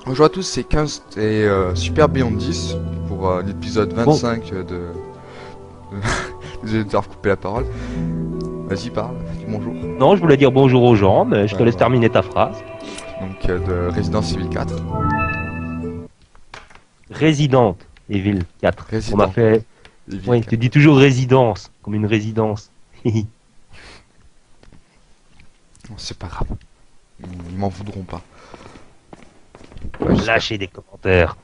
Bonjour à tous, c'est 15 et Super Beyond 10 pour l'épisode 25 de... Désolé de te couper la parole. Vas-y, parle, dis bonjour. Non, je voulais dire bonjour aux gens, mais je te laisse Voilà. terminer ta phrase. Donc de Resident Evil 4. Resident Evil 4. On m'a Resident fait... Evil Oui, 4. tu dis toujours résidence, comme une résidence. Non, c'est pas grave. Ils m'en voudront pas. Ouais, j'espère. Lâchez des commentaires.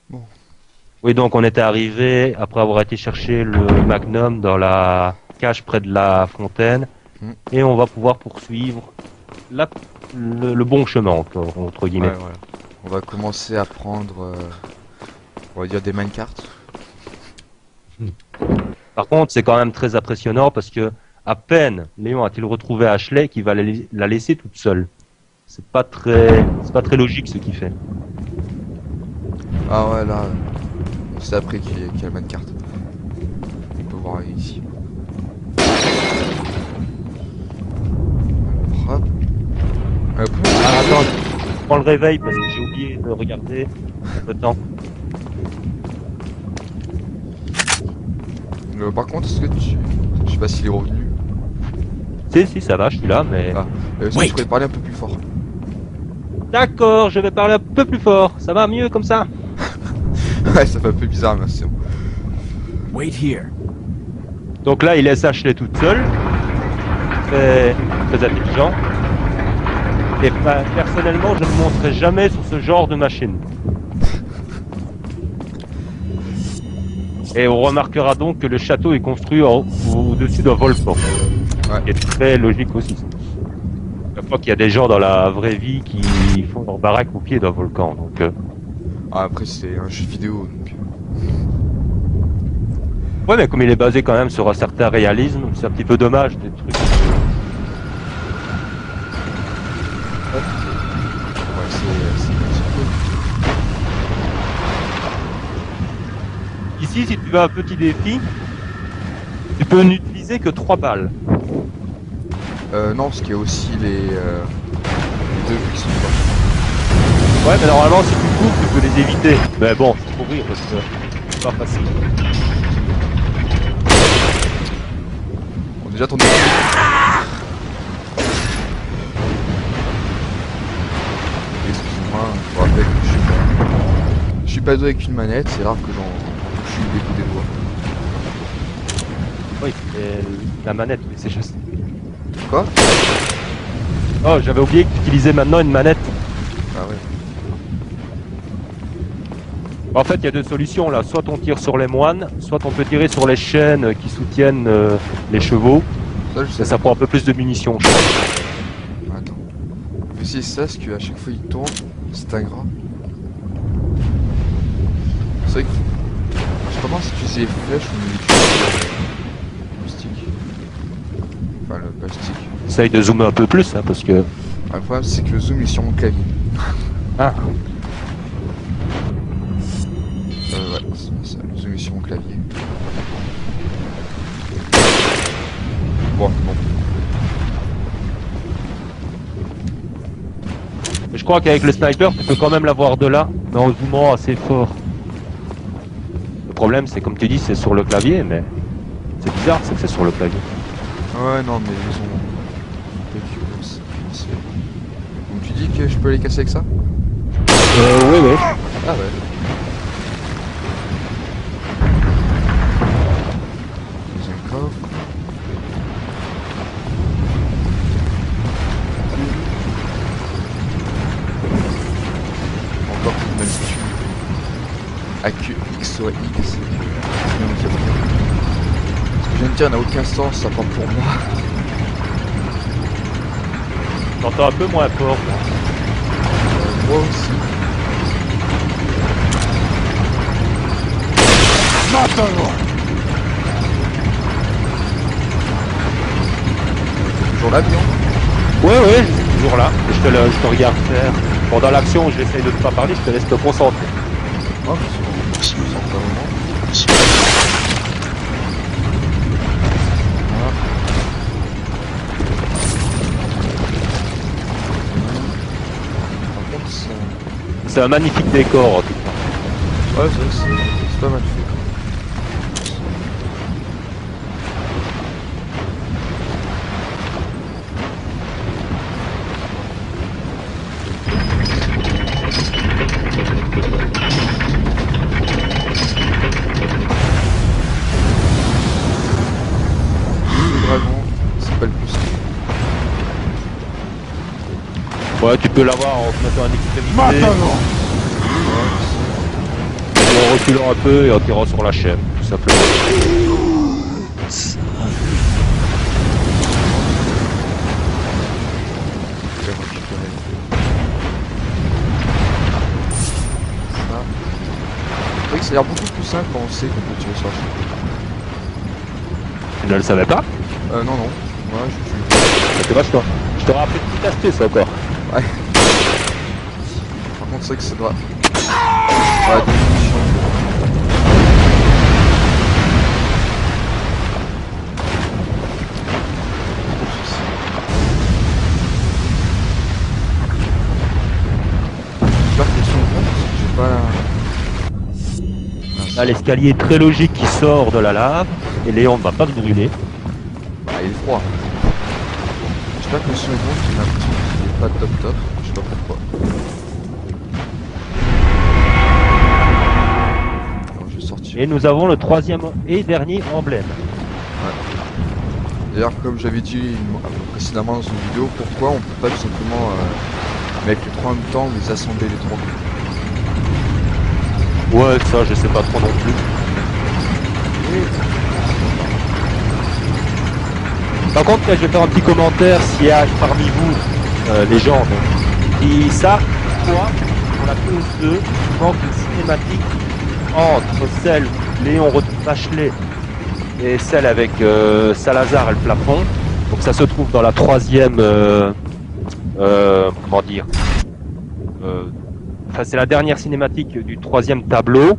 Bon. Oui, donc on était arrivé, après avoir été chercher le Magnum dans la cache près de la fontaine, et on va pouvoir poursuivre le bon chemin, entre guillemets. Ouais, voilà. On va commencer à prendre, on va dire des minecarts. Par contre, c'est quand même très impressionnant parce que à peine Léon a-t-il retrouvé Ashley qu'il va la laisser toute seule. C'est pas très logique ce qu'il fait. Ah ouais, là, on sait après qu'il y a le minecart. On peut voir ici. Hop. Hop. Ah, attends, je prends le réveil parce que j'ai oublié de regarder le temps. Par contre, est-ce que tu... Je sais pas s'il est revenu. Si, ça va, je suis là, mais... Ah, est-ce que tu pourrais parler un peu plus fort? D'accord, je vais parler un peu plus fort. Ça va mieux comme ça? Ouais, ça fait un peu bizarre, mais c'est bon. Wait here. Donc là, il laisse Ashley toute seule. C'est très intelligent. Et personnellement, je ne monterai jamais sur ce genre de machine. Et on remarquera donc que le château est construit au-dessus d'un volcan. Ouais. Ce qui est très logique aussi. Je crois qu'il y a des gens dans la vraie vie qui font leur baraque au pied d'un volcan. Donc, Ah, après, c'est un jeu vidéo, donc... ouais, mais comme il est basé quand même sur un certain réalisme, c'est un petit peu dommage des trucs. Ouais, c'est un petit peu... Ici, si tu veux un petit défi, tu peux n'utiliser que 3 balles. non, parce qu'il y a aussi les deux qui sont là. Ouais, mais normalement, si tu cours, tu peux les éviter. Mais bon, faut courir parce que c'est pas facile. Bon, déjà, ton... Excuse-moi, je vous rappelle que je suis pas doué avec une manette, c'est rare que j'en touche une des bouts des doigts. Oui, et la manette, oui, c'est juste. Quoi? Oh, j'avais oublié que tu utilisais maintenant une manette. Ah ouais. En fait, il y a deux solutions là. Soit on tire sur les moines, soit on peut tirer sur les chaînes qui soutiennent les chevaux. Ça, je sais. Ça prend un peu plus de munitions. Je pense. Attends. Mais c'est ça, parce qu'à chaque fois il tourne, c'est ingrat. C'est vrai que... Je sais pas comment si tu utilises les flèches ou le stick. Enfin, le plastique. Essaye de zoomer un peu plus, hein, parce que... Ah, le problème, c'est que le zoom est sur mon clavier. Ah, Ouais, c'est ça, le zoom est sur mon clavier. Bon. je crois qu'avec le sniper, tu peux quand même l'avoir de là, mais en zoomant assez fort. Le problème, c'est comme tu dis, c'est sur le clavier, mais... C'est bizarre, c'est que c'est sur le clavier. Ouais, non, mais ils ont... Donc tu dis que je peux les casser avec ça? Oui. Ah ouais. Deuxième coffre. Encore une même AQX ou X. Ce que je viens de dire n'a aucun sens, ça part pour moi. J'entends un peu moins fort. Moi aussi. Toujours l'avion. Ouais, je suis toujours là. Je te regarde faire. Pendant l'action, j'essaye de ne pas parler, je te laisse te concentrer. Oh, c'est bon. Voilà. C'est un magnifique décor en tout cas. Ouais, c'est pas mal fait. Le dragon, c'est pas le plus simple. Ouais, tu peux l'avoir en te mettant un extrémité, Maintenant. en reculant un peu et en tirant sur la chaîne, tout simplement. Je vais récupérer ça. C'est vrai que ça a l'air beaucoup plus simple quand on sait qu'on peut tirer sur la chaîne. Tu ne le savais pas? Non, non. Moi, je tue. C'est vache toi. Je t'aurais appris de toute astuce encore. Ouais. Par contre, c'est vrai que ça doit. Ouais, définition. J'espère qu'elles sont bonnes parce que j'ai pas. Là, l'escalier est très logique qui sort de la lave et Léon ne va pas se brûler. Ah, il est froid. J'espère que le son est bon, j'ai l'impression qu'il est pas top top. Je sais pas pourquoi. Alors, je vais sortir. Et nous avons le troisième et dernier emblème. D'ailleurs, comme j'avais dit précédemment dans une vidéo, pourquoi on peut pas tout simplement mettre les trois en même temps, les assembler les trois. Ouais, ça je sais pas trop non plus. Par contre, là, je vais faire un petit commentaire s'il y a parmi vous, les gens, donc, qui savent pourquoi, pour la PS2, il manque une cinématique entre celle Léon retrouve Bachelet et celle avec Salazar et le plafond. Donc ça se trouve dans la troisième, comment dire, enfin c'est la dernière cinématique du troisième tableau.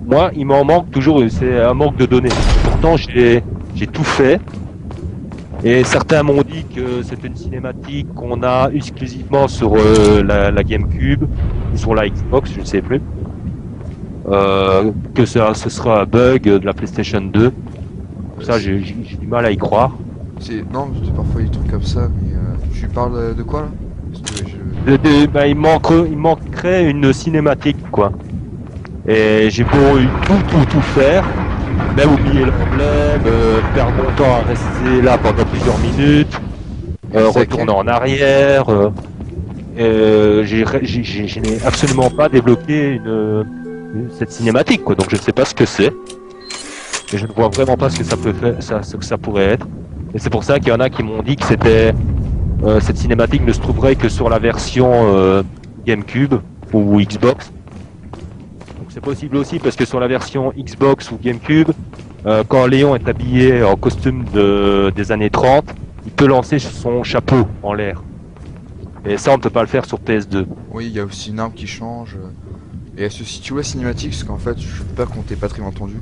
Moi, il m'en manque toujours, c'est un manque de données. Pourtant, j'ai tout fait. Et certains m'ont dit que c'était une cinématique qu'on a exclusivement sur la GameCube ou sur la Xbox, je ne sais plus. Que ce sera un bug de la PlayStation 2. Ça, j'ai du mal à y croire. Non, c'est parfois des trucs comme ça, mais tu parles de quoi là? Parce que je... Il manquerait une cinématique, quoi. Et j'ai beau tout faire, même oublier l'emblème, perdre mon temps à rester là pendant plusieurs minutes, retourner en arrière. Je n'ai absolument pas débloqué cette cinématique, quoi. Donc je ne sais pas ce que c'est. Et je ne vois vraiment pas ce que ça peut faire, ce que ça pourrait être. Et c'est pour ça qu'il y en a qui m'ont dit que c'était cette cinématique ne se trouverait que sur la version GameCube ou Xbox. Donc c'est possible aussi parce que sur la version Xbox ou GameCube, quand Léon est habillé en costume des années 30, il peut lancer son chapeau en l'air. Et ça on ne peut pas le faire sur PS2. Oui, il y a aussi une arme qui change. Et elle se situe où la cinématique? Parce qu'en fait, je peux pas compter pas très entendu.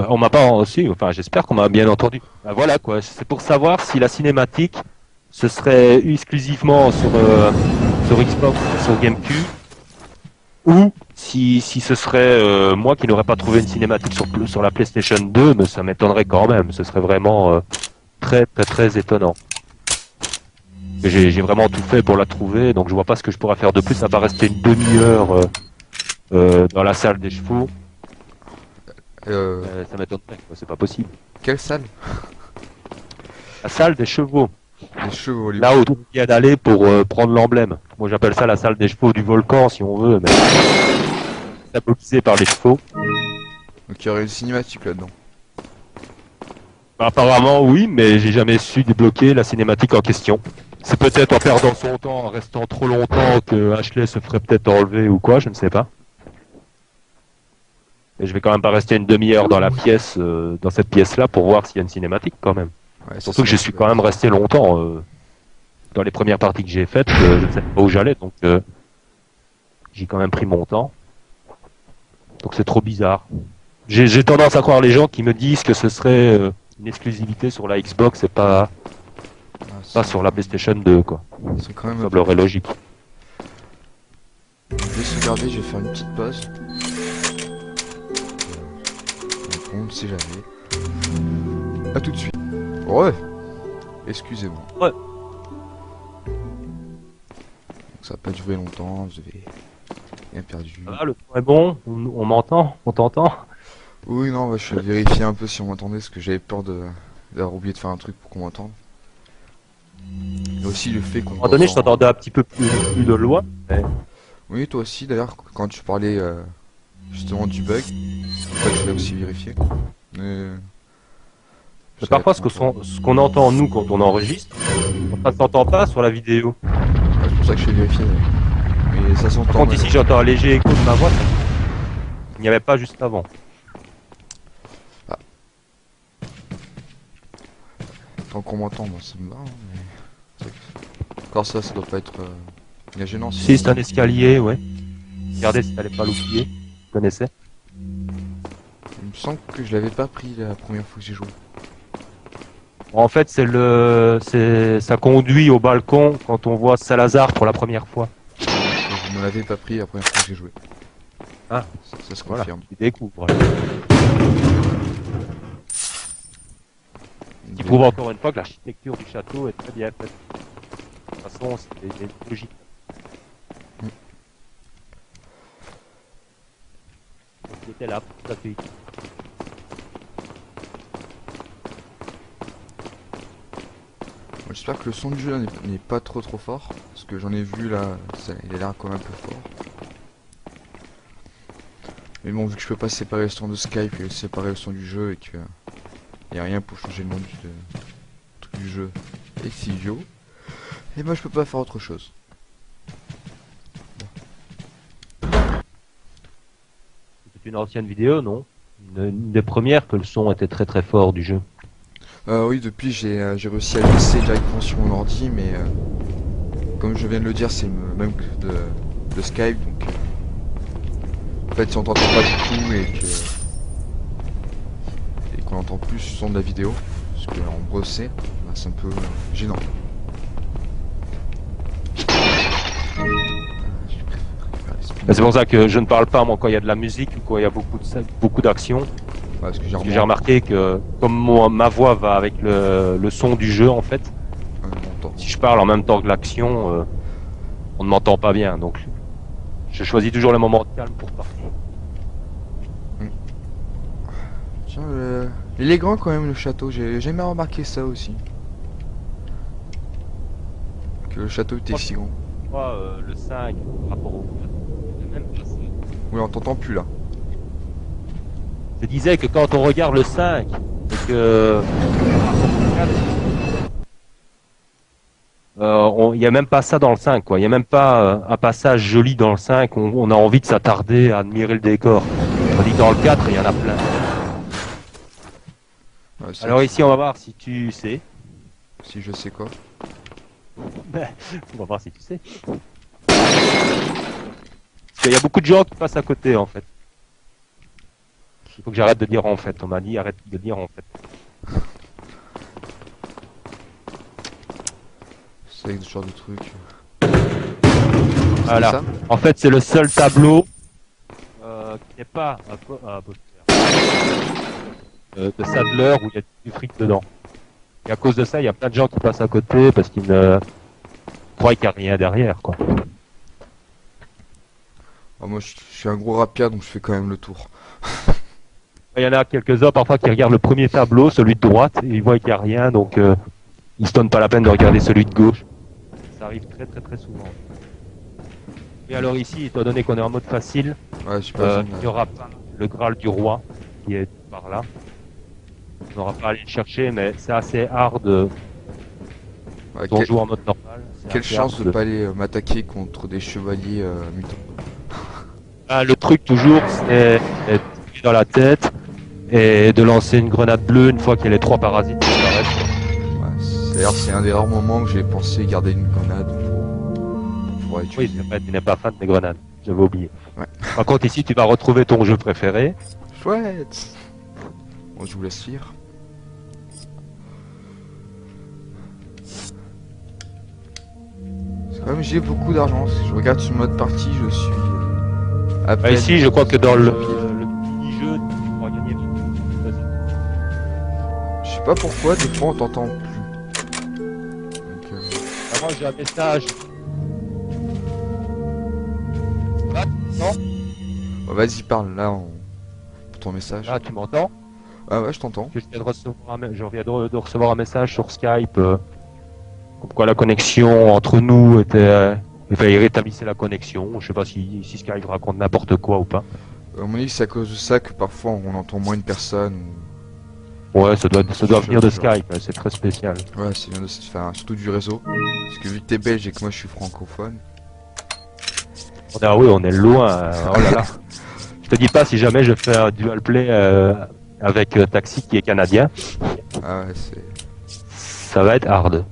On m'a pas aussi, enfin j'espère qu'on m'a bien entendu. Ben voilà quoi, c'est pour savoir si la cinématique ce serait exclusivement sur Xbox ou sur GameCube, ou si ce serait moi qui n'aurais pas trouvé une cinématique sur la PlayStation 2, mais ça m'étonnerait quand même, ce serait vraiment très étonnant. J'ai vraiment tout fait pour la trouver, donc je vois pas ce que je pourrais faire de plus à part rester une demi-heure dans la salle des chevaux. Ça m'étonnerait, c'est pas possible. Quelle salle? La salle des chevaux. Les chevaux, les... Là où on vient d'aller pour prendre l'emblème. Moi j'appelle ça la salle des chevaux du volcan si on veut, mais symbolisé par les chevaux. Donc il y aurait une cinématique là-dedans. Bah, apparemment oui, mais j'ai jamais su débloquer la cinématique en question. C'est peut-être en perdant son temps, en restant trop longtemps que Ashley se ferait peut-être enlever ou quoi, je ne sais pas. Et je vais quand même pas rester une demi-heure dans la pièce, dans cette pièce-là, pour voir s'il y a une cinématique quand même. Ouais, Surtout que je suis quand même resté longtemps dans les premières parties que j'ai faites, je ne savais pas où j'allais, donc j'ai quand même pris mon temps. Donc c'est trop bizarre. J'ai tendance à croire les gens qui me disent que ce serait une exclusivité sur la Xbox et pas ça sur la PlayStation 2, quoi. C'est quand même Ça semblerait logique. Je vais sauvegarder, je vais faire une petite pause. On ne sait jamais. A tout de suite. Ouais. Excusez-moi. Ouais. Donc ça va pas durer longtemps, vous avez bien perdu. Ah, le son est bon, on m'entend, on t'entend. Oui, non, bah, je vais vérifier un peu si on m'entendait, parce que j'avais peur d'avoir oublié de faire un truc pour qu'on m'entende. Et aussi le fait qu'on... À un moment donné, je t'entendais un petit peu plus de loin. Mais... Oui, toi aussi, d'ailleurs, quand tu parlais justement du bug, je vais aussi vérifier. Mais parfois, ce qu'on entend nous quand on enregistre, ça ne s'entend pas sur la vidéo. c'est pour ça que je vais vérifier. Mais ça s'entend. Par contre, ici, j'entends un léger écho de ma voix. Il n'y avait pas juste avant. Tant qu'on m'entend, moi ça me va. Hein, mais... Encore ça doit pas être gênant. Si, c'est un escalier, ouais. Regardez si t'allais pas l'oublier. Tu connaissais? Il me semble que je l'avais pas pris la première fois que j'ai joué. En fait, ça conduit au balcon quand on voit Salazar pour la première fois. Je ne l'avais pas pris la première fois que j'ai joué. Ah, ça se voilà, confirme. tu découvres. Il prouve encore une fois que l'architecture du château est très bien faite. De toute façon, c'est logique. Il était là pour t'accueillir. J'espère que le son du jeu n'est pas trop fort. Parce que j'en ai vu là, il a l'air quand même un peu fort. Mais bon, vu que je peux pas séparer le son de Skype et séparer le son du jeu et que y a rien pour changer le nom du jeu et c'est idiot, et moi je peux pas faire autre chose. C'est une ancienne vidéo, non? Une des premières que le son était très fort du jeu. Oui, depuis j'ai réussi à le laisser directement sur mon ordi, mais comme je viens de le dire, c'est le même que de Skype, donc en fait si on t'entend pas du tout et qu'on entend plus le son de la vidéo, parce qu'en brossé, bah, c'est un peu gênant. C'est pour ça que je ne parle pas moi quand il y a de la musique ou quand il y a beaucoup d'action. Parce que J'ai remarqué que comme ma voix va avec le son du jeu en fait, si je parle en même temps que l'action, on ne m'entend pas bien. Donc je choisis toujours le moment calme pour parler. Tiens, il est grand quand même le château, j'ai jamais remarqué ça aussi. Que le château était si grand. Le 5 par rapport au 4, même pas ça. Oui, on t'entend plus là. Je disais que quand on regarde le 5 et que il n'y a même pas ça dans le 5 quoi. Il n'y a même pas un passage joli dans le 5, on a envie de s'attarder à admirer le décor. Tandis que dans le 4, il y en a plein. Ouais, alors ici on va voir si tu sais. Si je sais quoi. On va voir si tu sais. Parce qu'il y a beaucoup de gens qui passent à côté en fait. Il faut que j'arrête de dire en fait. On m'a dit arrête de dire en fait. C'est ce genre de truc. Voilà. Ça en fait c'est le seul tableau qui n'est pas un poster de Sadler où il y a du fric dedans. Et à cause de ça, il y a plein de gens qui passent à côté parce qu'ils croient qu'il n'y a rien derrière, quoi. Ah, moi, je suis un gros rapia, donc je fais quand même le tour. Il y en a quelques-uns parfois qui regardent le premier tableau, celui de droite, et ils voient qu'il n'y a rien, donc ils se donnent pas la peine de regarder celui de gauche. Ça arrive très souvent. Et alors ici, étant donné qu'on est en mode facile, Ouais, il n'y aura pas le Graal du roi qui est par là. On n'aura pas à aller le chercher, mais c'est assez hard. Ouais, on joue en mode normal. Quelle chance de pas aller m'attaquer contre des chevaliers mutants. Le truc toujours, c'est de tirer dans la tête et de lancer une grenade bleue une fois qu'il y a les 3 parasites qui apparaissent. Ouais, d'ailleurs, c'est un des rares moments où j'ai pensé garder une grenade pour pouvoir utiliser. Oui, c'est vrai, tu n'es pas fan des grenades. J'avais oublié. Ouais. Par contre, ici, tu vas retrouver ton jeu préféré. Chouette. Bon, je vous laisse lire. Comme j'ai beaucoup d'argent, si je regarde sur le mode partie, je suis à peine... Ici, je crois que dans le mini-jeu, tu pourras gagner. Vas-y. Je sais pas pourquoi, des fois on t'entend plus. Donc, Ah, moi, j'ai un message. Ah, non? bah, vas-y, parle, là, pour ton message. Ah, tu m'entends? Ah ouais, je t'entends. Je viens de recevoir un message sur Skype, comme quoi la connexion entre nous était... Enfin, il rétablissait la connexion. Je sais pas si Skype raconte n'importe quoi ou pas. À mon avis, c'est à cause de ça que parfois on entend moins une personne. Ou... Ouais, ça doit venir de Genre. Skype, c'est très spécial. Ouais, c'est bien de se faire, surtout du réseau. Parce que vu que t'es belge et que moi je suis francophone. Ah oui, on est loin, oh là là. Je te dis pas si jamais je fais un dual play avec Taxi qui est canadien, Ah ouais, c'est... ça va être hard.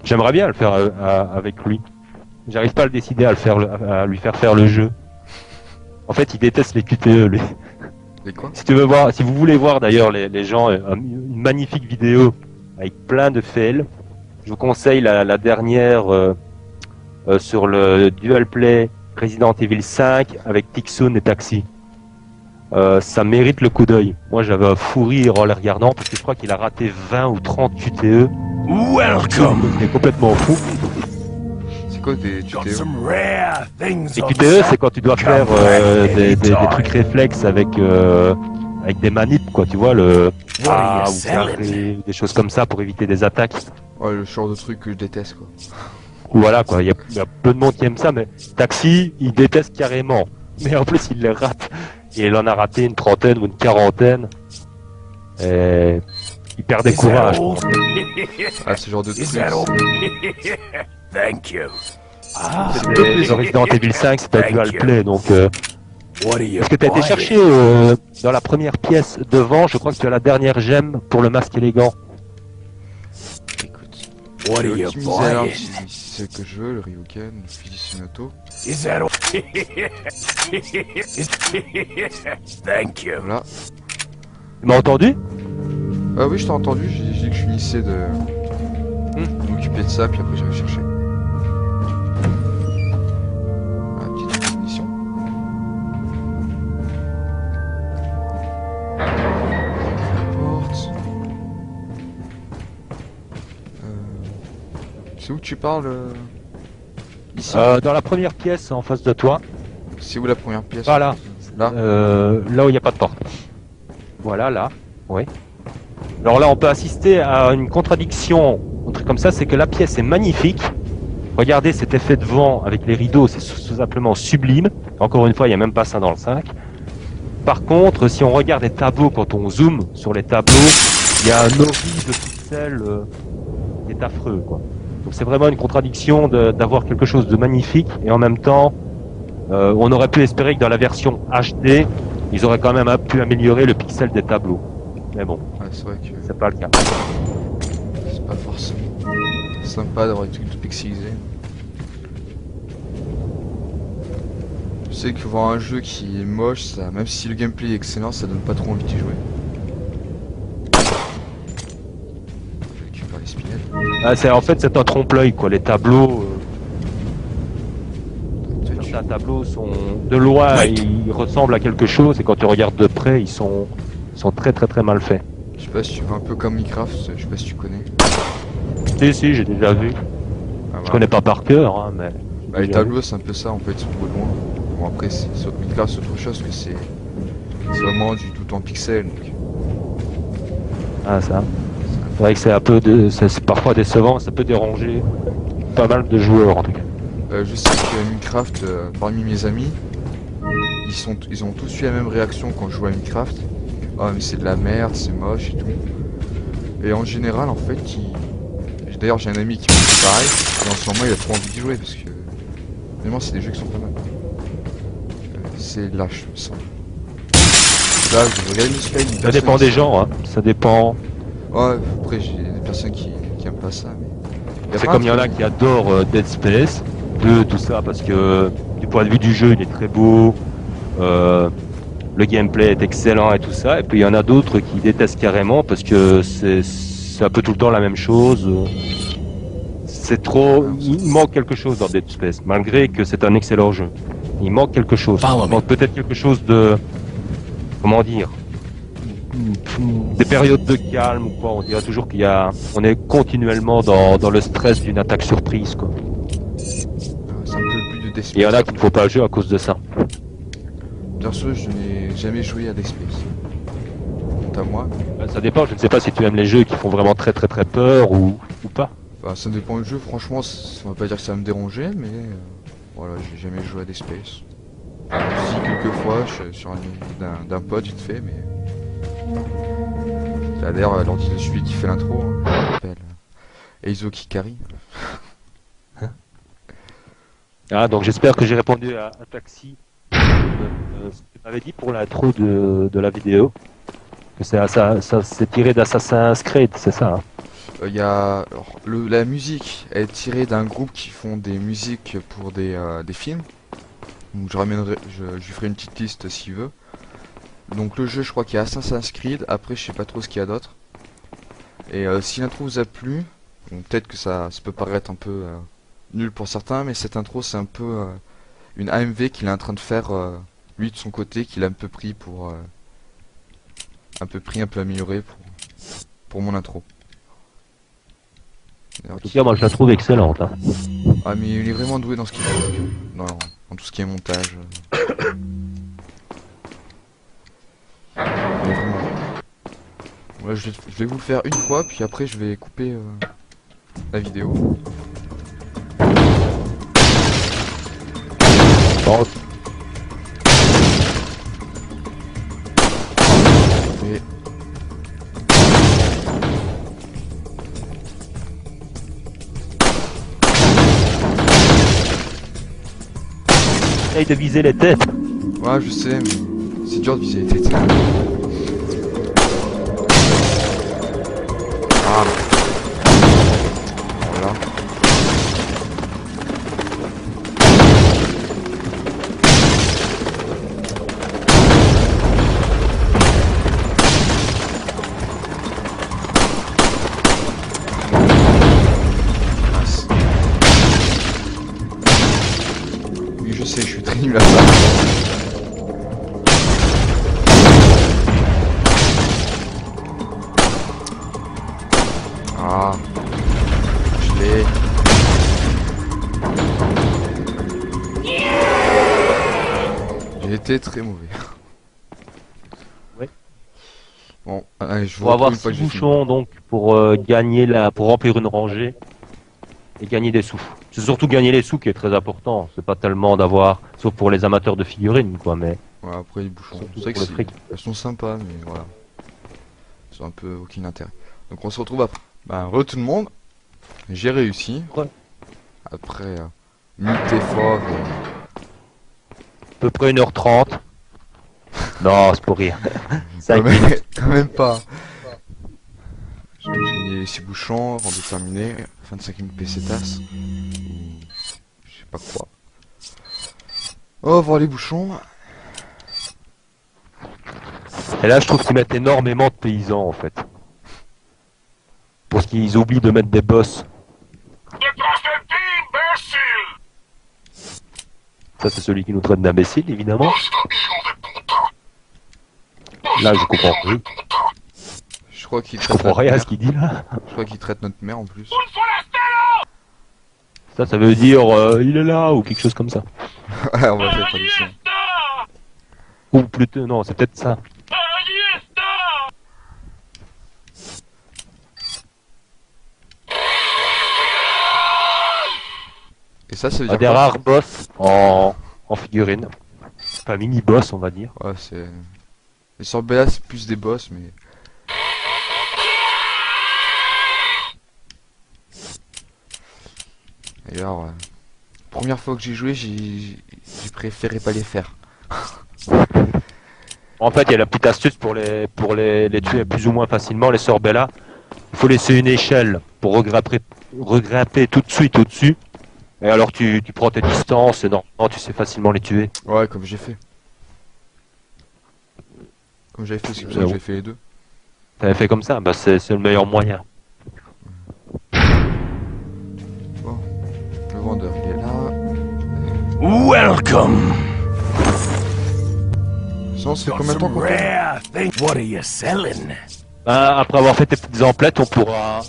J'aimerais bien le faire avec lui. J'arrive pas à le décider à lui faire le jeu. En fait, il déteste les QTE, lui. Et quoi? Si vous voulez voir d'ailleurs les gens, une magnifique vidéo avec plein de fails, je vous conseille la dernière sur le dual play Resident Evil 5 avec Tixon et Taxi. Ça mérite le coup d'œil. Moi, j'avais un fou rire en les regardant parce que je crois qu'il a raté 20 ou 30 QTE. Welcome. C'est complètement fou. C'est quoi des Got tutos? some rare things Les on QTE, c'est site. quand tu dois faire des trucs réflexes avec des manips, quoi. Tu vois, le What are you ou carré, des choses comme ça pour éviter des attaques. Ouais, le genre de truc que je déteste, quoi. Voilà, quoi. Il y a peu de monde qui aime ça, mais Taxi, il déteste carrément. Mais en plus, il les rate. Et il en a raté une trentaine ou une quarantaine. Et il perdait Is that courage. old? Ah, ce genre de Is truc. that old? c'est- Thank you. Ah, Le Resident Evil 5, c'est un dual play, donc what are you est-ce que tu as été buying? chercher dans la première pièce devant, je crois que tu as la dernière gemme pour le masque élégant. Écoute, What je are vais you optimiser l'arme buying? si c'est ce que je veux, le Ryuken, le fusil Sunato. Is that old? Thank you. Voilà. Tu m'as entendu? Ah oui, je t'ai entendu, j'ai dit que je finissais de m'occuper de ça, puis après j'allais chercher. Ah, petite munition. Porte. C'est où que tu parles Ici. Dans la première pièce en face de toi. C'est où la première pièce? Voilà. Là. Là où il n'y a pas de porte. Voilà, là. Oui. Alors là, on peut assister à une contradiction. Un truc comme ça, c'est que la pièce est magnifique. Regardez cet effet de vent avec les rideaux, c'est tout simplement sublime. Encore une fois, il n'y a même pas ça dans le 5. Par contre, si on regarde les tableaux, quand on zoome sur les tableaux, il y a un orbit de pixels qui est affreux, quoi. Donc c'est vraiment une contradiction d'avoir quelque chose de magnifique et en même temps, on aurait pu espérer que dans la version HD, ils auraient quand même pu améliorer le pixel des tableaux. Mais bon, Ouais, c'est vrai que c'est pas le cas. c'est pas forcément sympa d'avoir des trucs tout pixelisés. Je sais que voir un jeu qui est moche, ça, même si le gameplay est excellent, ça donne pas trop envie d'y jouer. Je récupère les spinels. En fait, c'est un trompe-l'œil, quoi. Les tableaux, Toi, tu- certains tableaux sont de loin, ils ressemblent à quelque chose, et quand tu regardes de près, ils sont très très très mal faits. Je sais pas si tu vois un peu comme Minecraft, je sais pas si tu connais. Si, j'ai déjà vu. Ah, Je voilà. connais pas par cœur, hein, mais. Bah, les déjà vu. tableaux, c'est un peu ça, en fait, ils sont trop loin. Bon, après, sur Minecraft, c'est autre chose, que c'est vraiment du tout en pixels. Donc... Ah, ça. C'est vrai que c'est un peu c'est parfois décevant, ça peut déranger pas mal de joueurs en tout cas. Je sais que Minecraft, parmi mes amis, ils ont tous eu la même réaction quand je jouais à Minecraft. Ah mais c'est de la merde, c'est moche et tout. Et en général en fait, d'ailleurs j'ai un ami qui me dit pareil, et en ce moment il a trop envie d'y jouer parce que vraiment c'est des jeux qui sont pas mal. C'est lâche, me semble. Là, je regarde une slide, Ça dépend des gens, hein. Ça dépend. Ouais, après j'ai des personnes qui aiment pas ça, mais... C'est comme il y en a qui adorent Dead Space 2, tout ça, parce que du point de vue du jeu, il est très beau, le gameplay est excellent et tout ça. Et puis il y en a d'autres qui détestent carrément parce que c'est un peu tout le temps la même chose. C'est trop. Il manque quelque chose dans Dead Space, malgré que c'est un excellent jeu. Il manque quelque chose. Il manque peut-être quelque chose de. Comment dire? Des périodes de calme ou quoi. On dirait toujours qu'il y a. On est continuellement dans le stress d'une attaque surprise, quoi. C'est un peu le but de Dead Space. Et il y en a qui ne font pas le jeu à cause de ça. Perso, je n'ai jamais joué à Dead Space. Quant à moi, Ça dépend. Je ne sais pas si tu aimes les jeux qui font vraiment très très très peur ou pas. enfin, ça dépend du jeu. Franchement, on va pas dire que ça va me déranger, mais voilà, j'ai jamais joué à Dead Space. Si, quelques fois, je suis sur un niveau d'un pote vite fait, mais. D'ailleurs, l'ordi de celui qui fait l'intro, hein, je m'appelle Eizo Kikari. Ah, donc j'espère que j'ai répondu à Taxi. Ce que tu m'avais dit pour l'intro de la vidéo. Que ça c'est tiré d'Assassin's Creed, c'est ça, hein? Y a alors, la musique est tirée d'un groupe qui font des musiques pour des films. Donc je lui ferai une petite liste s'il veut. Donc le jeu, je crois qu'il y a Assassin's Creed. Après, je sais pas trop ce qu'il y a d'autre. Et si l'intro vous a plu, bon, peut-être que ça peut paraître un peu nul pour certains, mais cette intro c'est un peu une AMV qu'il est en train de faire lui de son côté, qu'il a un peu pris pour un peu amélioré pour mon intro. En tout cas, moi je la trouve excellente, hein. Ah, mais il est vraiment doué dans ce qu'il fait, dans tout ce qui est montage. Il est vraiment... Ouais, je vais vous le faire une fois, puis après je vais couper la vidéo. Bon, Et... essaye de viser les têtes. Ouais, je sais, mais c'est dur de viser les têtes. Ah. Voilà. Mince. Oui, je sais, je suis très nul à ça. Ah, je l'ai. J'ai été très mauvais. Ouais. Bon, allez, je vous Faut avoir retrouve une fois 6 que j'ai fini. bouchons donc pour gagner pour remplir une rangée et gagner des sous. C'est surtout gagner les sous qui est très important. C'est pas tellement d'avoir, sauf pour les amateurs de figurines, quoi, mais Ouais, après les bouchons, surtout c'est vrai que pour le fric. elles sont sympas, mais voilà. Elles ont un peu aucun intérêt. Donc on se retrouve après. Bah, tout le monde. J'ai réussi. Ouais. Après mille efforts. À peu près 1h30. Non, c'est pour rire. Quand 5 même, minutes. quand même pas. J'ai gagné les 6 bouchons, rendu terminé. 25 000 PC tasses. Ou je sais pas quoi. Oh, voir les bouchons. Et là, je trouve qu'ils mettent énormément de paysans, en fait. Parce qu'ils oublient de mettre des boss. Ça, c'est celui qui nous traite d'imbécile, évidemment. Là, je comprends rien. Je crois qu'il Je traite comprends notre rien à mère. ce qu'il dit, là. Je crois qu'il traite notre mère en plus. Ça veut dire il est là, ou quelque chose comme ça. Ouais, on va faire la traduction. Ou plutôt, non, c'est peut-être ça. Et ça veut Un dire des quoi? rares boss en figurine. Enfin, mini-boss, on va dire. Ouais, c'est... Les Sorbella, c'est plus des boss, mais... D'ailleurs, première fois que j'ai joué, j'ai préféré pas les faire. En fait, il y a la petite astuce pour les tuer plus ou moins facilement, les Sorbella. Il faut laisser une échelle pour regrimper tout de suite au-dessus. Et alors tu prends tes distances et normalement tu sais facilement les tuer. Ouais, comme j'ai fait. Comme j'avais fait, c'est pour ça que j'ai fait les deux. T'avais fait comme ça, bah c'est le meilleur moyen. vendeur, il est là. Welcome. Sinon, c'est Got combien de temps some qu'on fait? rare things. What are you selling? Bah, après avoir fait tes petites emplettes, on pourra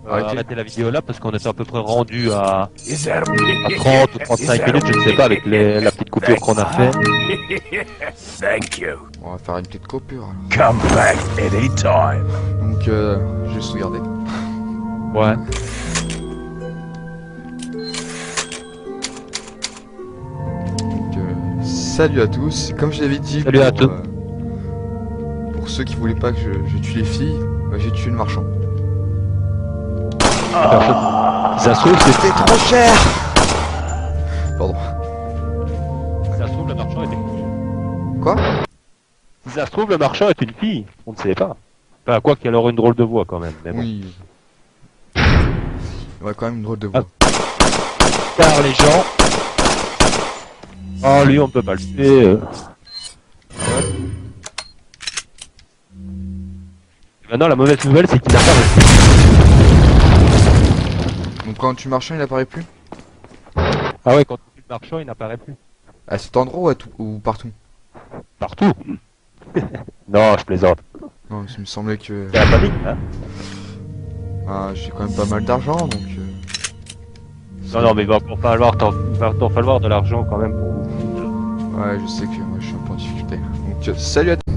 Arrêtez. arrêter la vidéo là parce qu'on est à peu près rendu à Is that 30 ou 35 minutes, je ne sais pas, avec la petite coupure qu'on a fait. Thank you. On va faire une petite coupure. Alors. Come back anytime. Donc, je vais sauvegarder. Ouais. Donc, salut à tous. Comme je l'avais dit, Salut à tous. Pour ceux qui voulaient pas que je tue les filles, bah, j'ai tué le marchand. Ça se trouve, C'était trop cher. Pardon. Ça se trouve, le marchand est une fille. Quoi? Ça se trouve, le marchand est une fille. On ne sait pas. Enfin, quoi qu'il aurait une drôle de voix quand même. Mais bon. Oui. Il aurait quand même une drôle de voix. Car les gens. Oh, lui, on peut pas le tuer. Et maintenant, la mauvaise nouvelle, c'est qu'il n'a pas resté. Donc quand tu marchand, il apparaît plus? Ah ouais, quand tu tues le marchand, il n'apparaît plus. À cet endroit ou partout? Partout. Non, je plaisante. Non, il me semblait que... C'est la panique, hein. Ah, j'ai quand même pas mal d'argent, donc... Non, non, mais il va t'en falloir de l'argent quand même pour... Ouais, je sais que moi je suis un peu en difficulté. Donc, salut à tous.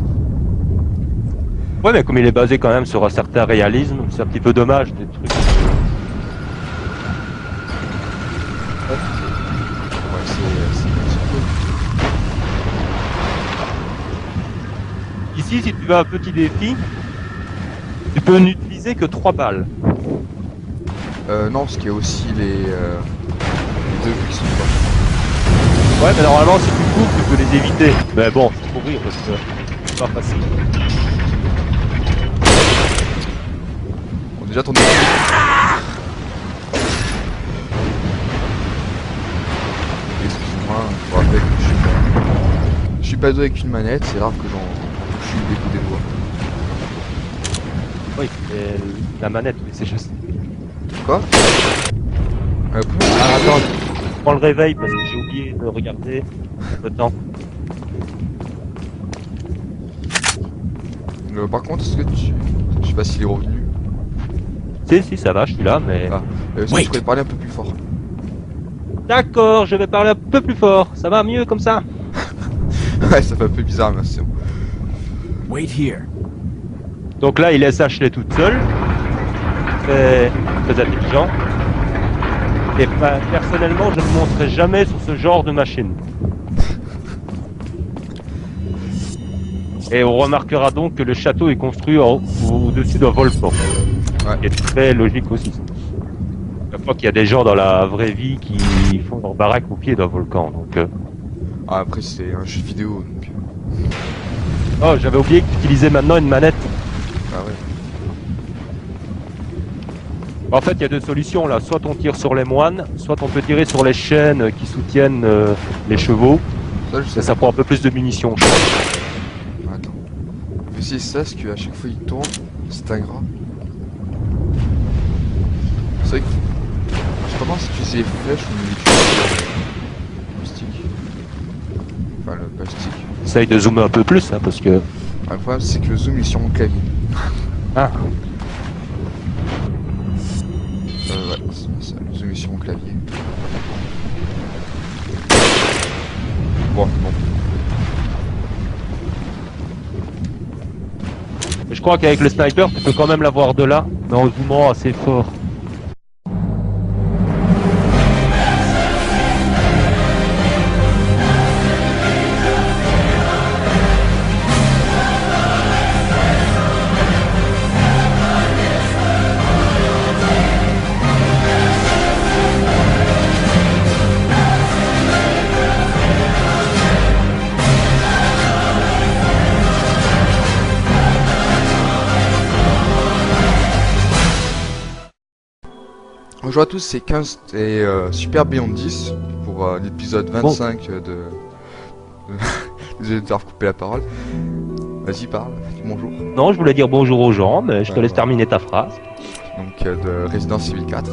Ouais, mais comme il est basé quand même sur un certain réalisme, c'est un petit peu dommage des trucs. Ouais, c'est un petit peu... Ici, si tu veux un petit défi, tu peux n'utiliser que 3 balles. non, parce qu'il y a aussi les deux qui sont pas. Ouais, mais normalement, si tu cours, tu peux les éviter. Mais bon, faut courir parce que c'est pas facile. Bon, déjà ton Excuse-moi, je vous rappelle que je suis pas doué avec une manette, c'est rare que j'en touche des coups des doigts. Oui, et la manette, oui, c'est juste. Quoi? Ah, attends, je prends le réveil parce que j'ai oublié de regarder le temps. Par contre, est-ce que tu... Je sais pas s'il est revenu. Si, ça va, je suis là, mais... Ah, est-ce que tu pourrais parler un peu plus fort? D'accord, je vais parler un peu plus fort. Ça va mieux comme ça? Ouais, ça fait un peu bizarre, merci. Wait here. Donc là, il laisse Ashley toute seule. Très, très intelligent. Et personnellement, je ne monterai jamais sur ce genre de machine. Et on remarquera donc que le château est construit au-dessus d'un volcan. Ouais. Ce qui est très logique aussi. Je crois qu'il y a des gens dans la vraie vie qui font leur baraque au pied d'un volcan. Donc, Ah, après, c'est un jeu vidéo, donc... Oh, j'avais oublié que tu utilisais maintenant une manette. Ah ouais. En fait, il y a deux solutions là. Soit on tire sur les moines, soit on peut tirer sur les chaînes qui soutiennent les chevaux. Ça, je sais. Ça prend un peu plus de munitions. Je crois. Attends. Je vais essayer ça, parce qu'à chaque fois il tourne, c'est ingrat. C'est vrai que... Je sais pas comment si tu utilises les flèches ou le stick. Enfin, pas le stick. Essaye de zoomer un peu plus, hein, parce que... Ah, le problème, c'est que le zoom est sur mon clavier. Ah, Ouais, c'est ça, le zoom est sur mon clavier. Bon. je crois qu'avec le sniper, tu peux quand même l'avoir de là, mais en zoomant assez fort. Bonjour à tous, c'est 15 et Super Beyond 10 pour l'épisode 25 de... Désolé de t'avoir coupé la parole. Vas-y, parle, dis bonjour. Non, je voulais dire bonjour aux gens, mais je te Ouais, laisse ouais. terminer ta phrase. Donc de Resident Evil 4.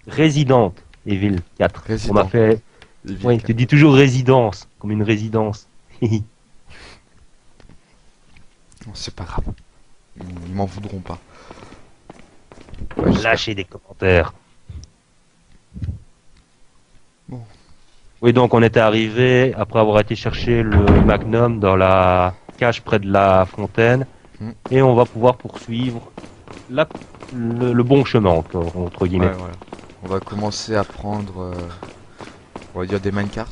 Resident Evil 4. Resident. On m'a fait... Les Oui, villes, tu dis toujours résidence, comme une résidence. Non, c'est pas grave. Ils m'en voudront pas. Ouais, j'espère. Lâchez des commentaires. Bon. Oui, donc on était arrivé après avoir été chercher le Magnum dans la cage près de la fontaine. Hmm. Et on va pouvoir poursuivre le bon chemin, entre guillemets. Ouais, voilà. On va commencer à prendre, on va dire des minecarts.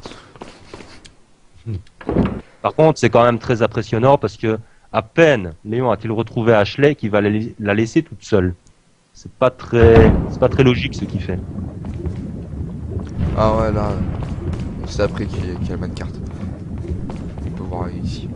Par contre, c'est quand même très impressionnant parce que à peine Léon a-t-il retrouvé Ashley qu'il va la laisser toute seule. C'est pas très logique ce qu'il fait. Ah ouais, là, on sait après qu'il y a le minecart. On peut voir ici.